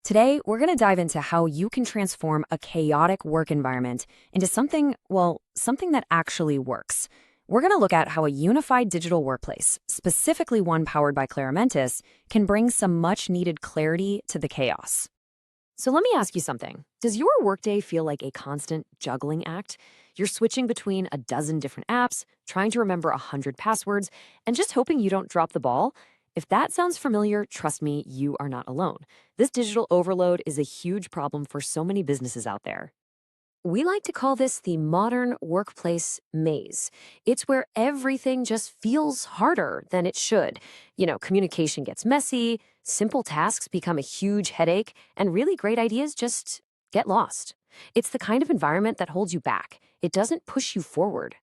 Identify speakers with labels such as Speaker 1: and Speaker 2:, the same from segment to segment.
Speaker 1: Today, we're going to dive into how you can transform a chaotic work environment into something, something that actually works. We're going to look at how a unified digital workplace, specifically one powered by Claromentis, can bring some much-needed clarity to the chaos. So let me ask you something. Does your workday feel like a constant juggling act? You're switching between a dozen different apps, trying to remember 100 passwords, and just hoping you don't drop the ball? If that sounds familiar, trust me, you are not alone. This digital overload is a huge problem for so many businesses out there. We like to call this the modern workplace maze. It's where everything just feels harder than it should. Communication gets messy, simple tasks become a huge headache, and really great ideas just get lost. It's the kind of environment that holds you back. It doesn't push you forward.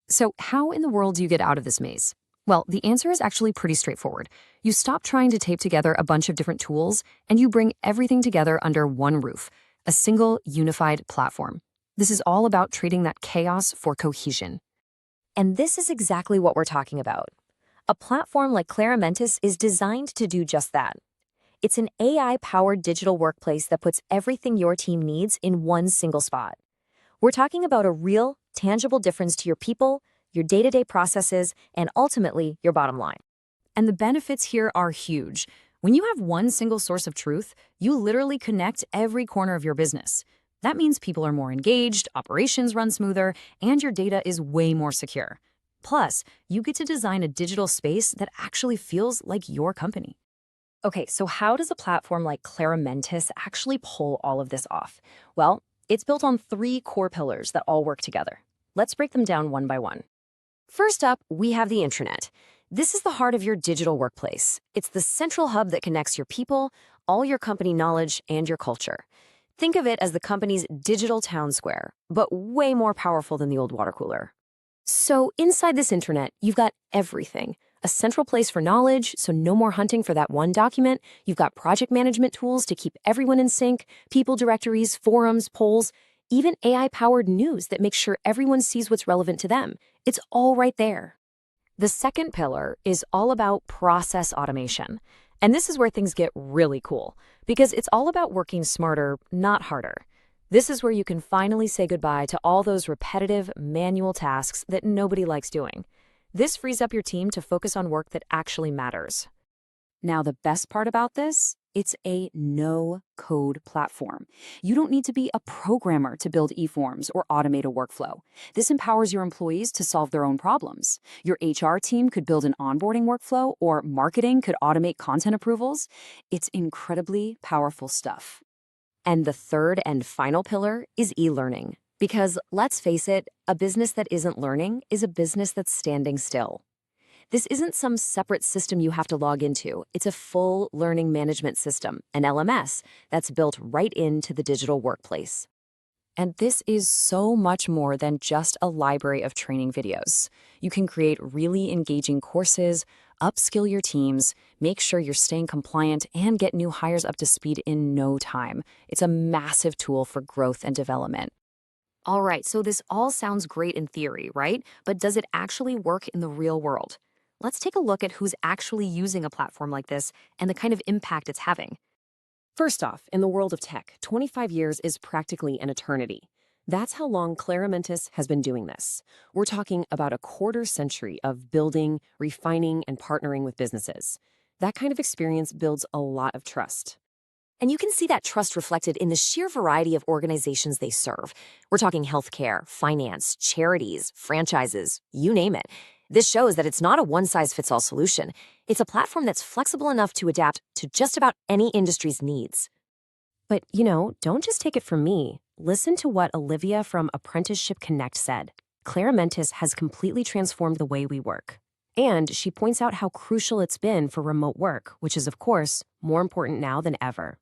Speaker 1: So, how in the world do you get out of this maze? Well, the answer is actually pretty straightforward. You stop trying to tape together a bunch of different tools, and you bring everything together under one roof, a single unified platform. This is all about trading that chaos for cohesion. And this is exactly what we're talking about. A platform like Claromentis is designed to do just that. It's an AI-powered digital workplace that puts everything your team needs in one single spot. We're talking about a real, tangible difference to your people, your day-to-day processes, and ultimately, your bottom line. And the benefits here are huge. When you have one single source of truth, you literally connect every corner of your business. That means people are more engaged, operations run smoother, and your data is way more secure. Plus, you get to design a digital space that actually feels like your company. Okay, so how does a platform like Claromentis actually pull all of this off? Well, it's built on three core pillars that all work together. Let's break them down one by one. First up, we have the Intranet. This is the heart of your digital workplace. It's the central hub that connects your people, all your company knowledge, and your culture. Think of it as the company's digital town square, but way more powerful than the old water cooler. So inside this Intranet, you've got everything. A central place for knowledge, so no more hunting for that one document. You've got project management tools to keep everyone in sync, people directories, forums, polls, even AI-powered news that makes sure everyone sees what's relevant to them. It's all right there. The second pillar is all about process automation. And this is where things get really cool, because it's all about working smarter, not harder. This is where you can finally say goodbye to all those repetitive, manual tasks that nobody likes doing. This frees up your team to focus on work that actually matters. Now, the best part about this? It's a no-code platform. You don't need to be a programmer to build e-forms or automate a workflow. This empowers your employees to solve their own problems. Your HR team could build an onboarding workflow, or marketing could automate content approvals. It's incredibly powerful stuff. And the third and final pillar is e-learning. Because let's face it, a business that isn't learning is a business that's standing still. This isn't some separate system you have to log into. It's a full learning management system, an LMS, that's built right into the digital workplace. And this is so much more than just a library of training videos. You can create really engaging courses, upskill your teams, make sure you're staying compliant, and get new hires up to speed in no time. It's a massive tool for growth and development. All right, so this all sounds great in theory, right? But does it actually work in the real world? Let's take a look at who's actually using a platform like this and the kind of impact it's having. First off, in the world of tech, 25 years is practically an eternity. That's how long Claromentis has been doing this. We're talking about a quarter-century of building, refining, and partnering with businesses. That kind of experience builds a lot of trust. And you can see that trust reflected in the sheer variety of organizations they serve. We're talking healthcare, finance, charities, franchises, you name it. This shows that it's not a one-size-fits-all solution. It's a platform that's flexible enough to adapt to just about any industry's needs. But, don't just take it from me. Listen to what Olivia from Apprenticeship Connect said. Claromentis has completely transformed the way we work. And she points out how crucial it's been for remote work, which is, of course, more important now than ever.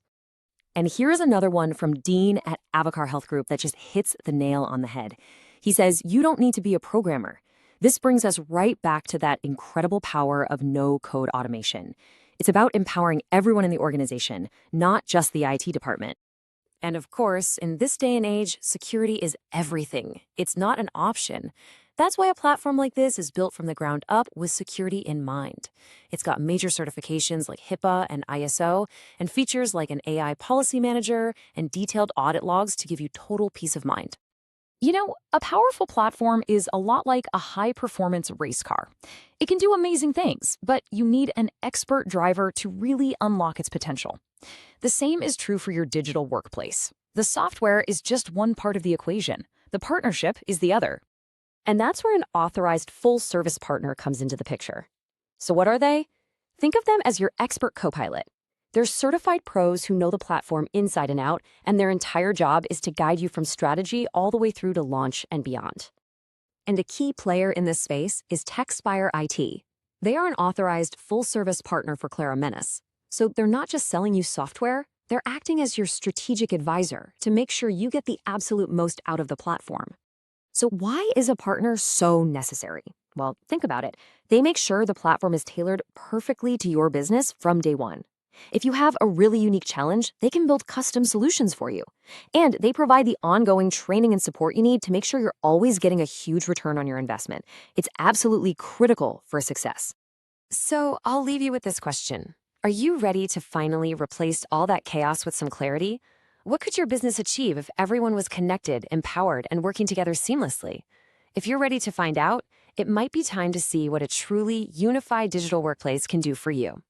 Speaker 1: And here's another one from Dean at Avocar Health Group that just hits the nail on the head. He says, you don't need to be a programmer. This brings us right back to that incredible power of no-code automation. It's about empowering everyone in the organization, not just the IT department. And of course, in this day and age, security is everything. It's not an option. That's why a platform like this is built from the ground up with security in mind. It's got major certifications like HIPAA and ISO, and features like an AI policy manager and detailed audit logs to give you total peace of mind. A powerful platform is a lot like a high-performance race car. It can do amazing things, but you need an expert driver to really unlock its potential. The same is true for your digital workplace. The software is just one part of the equation. The partnership is the other. And that's where an authorized full-service partner comes into the picture. So what are they? Think of them as your expert co-pilot. They're certified pros who know the platform inside and out, and their entire job is to guide you from strategy all the way through to launch and beyond. And a key player in this space is Techspire IT. They are an authorized full-service partner for Claromentis. So they're not just selling you software, they're acting as your strategic advisor to make sure you get the absolute most out of the platform. So why is a partner so necessary? Well, think about it. They make sure the platform is tailored perfectly to your business from day one. If you have a really unique challenge, they can build custom solutions for you. And they provide the ongoing training and support you need to make sure you're always getting a huge return on your investment. It's absolutely critical for success. So I'll leave you with this question. Are you ready to finally replace all that chaos with some clarity? What could your business achieve if everyone was connected, empowered, and working together seamlessly? If you're ready to find out, it might be time to see what a truly unified digital workplace can do for you.